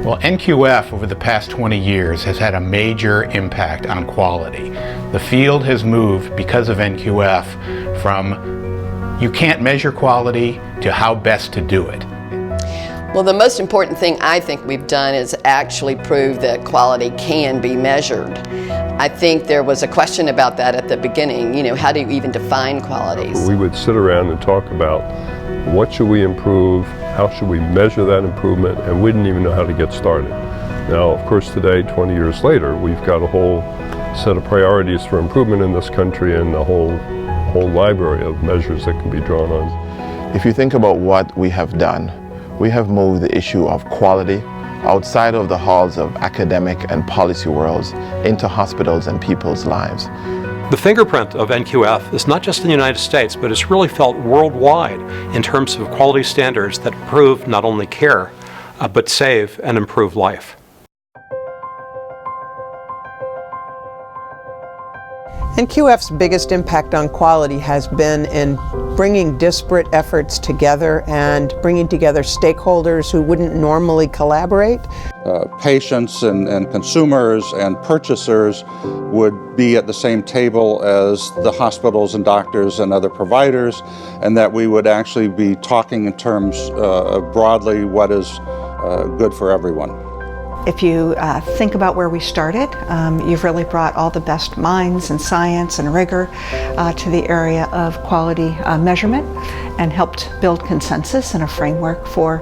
Well, NQF over the past 20 years has had a major impact on quality. The field has moved because of NQF from you can't measure quality to how best to do it. Well, the most important thing I think we've done is actually prove that quality can be measured. I think there was a question about that at the beginning, how do you even define qualities? We would sit around and talk about what should we improve, how should we measure that improvement, and we didn't even know how to get started. Now, of course, today, 20 years later, we've got a whole set of priorities for improvement in this country and a whole library of measures that can be drawn on. If you think about what we have done, we have moved the issue of quality outside of the halls of academic and policy worlds into hospitals and people's lives. The fingerprint of NQF is not just in the United States, but it's really felt worldwide in terms of quality standards that improve not only care, but save and improve life. NQF's biggest impact on quality has been in bringing disparate efforts together and bringing together stakeholders who wouldn't normally collaborate. Patients and consumers and purchasers would be at the same table as the hospitals and doctors and other providers, and that we would actually be talking in terms of broadly what is good for everyone. If you think about where we started, you've really brought all the best minds and science and rigor to the area of quality measurement and helped build consensus and a framework for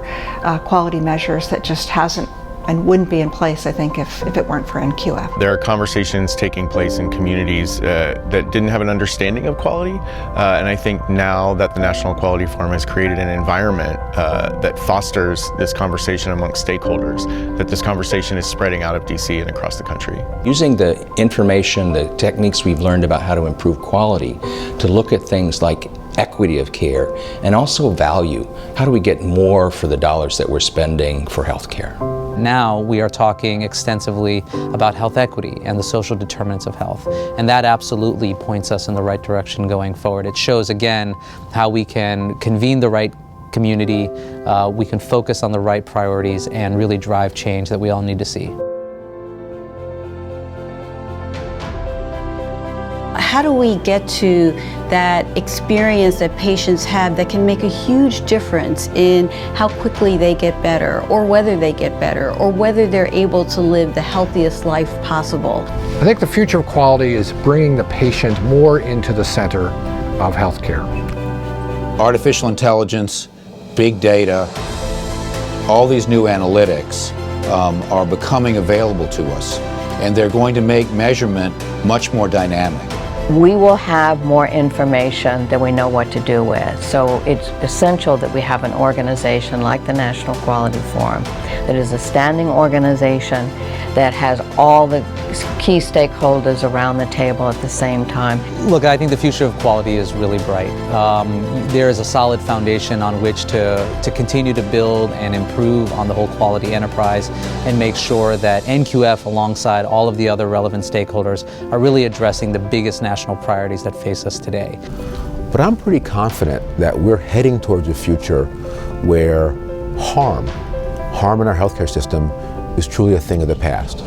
quality measures that just hasn't and wouldn't be in place, I think, if it weren't for NQF. There are conversations taking place in communities that didn't have an understanding of quality, and I think now that the National Quality Forum has created an environment that fosters this conversation amongst stakeholders, that this conversation is spreading out of DC and across the country. Using the information, the techniques we've learned about how to improve quality to look at things like equity of care and also value. How do we get more for the dollars that we're spending for healthcare? Now we are talking extensively about health equity and the social determinants of health, and that absolutely points us in the right direction going forward. It shows again how we can convene the right community, we can focus on the right priorities and really drive change that we all need to see. How do we get to that experience that patients have that can make a huge difference in how quickly they get better, or whether they get better, or whether they're able to live the healthiest life possible? I think the future of quality is bringing the patient more into the center of healthcare. Artificial intelligence, big data, all these new analytics are becoming available to us, and they're going to make measurement much more dynamic. We will have more information than we know what to do with. So it's essential that we have an organization like the National Quality Forum that is a standing organization that has all the key stakeholders around the table at the same time. Look, I think the future of quality is really bright. There is a solid foundation on which to continue to build and improve on the whole quality enterprise and make sure that NQF, alongside all of the other relevant stakeholders, are really addressing the biggest national priorities that face us today. But I'm pretty confident that we're heading towards a future where harm in our healthcare system is truly a thing of the past.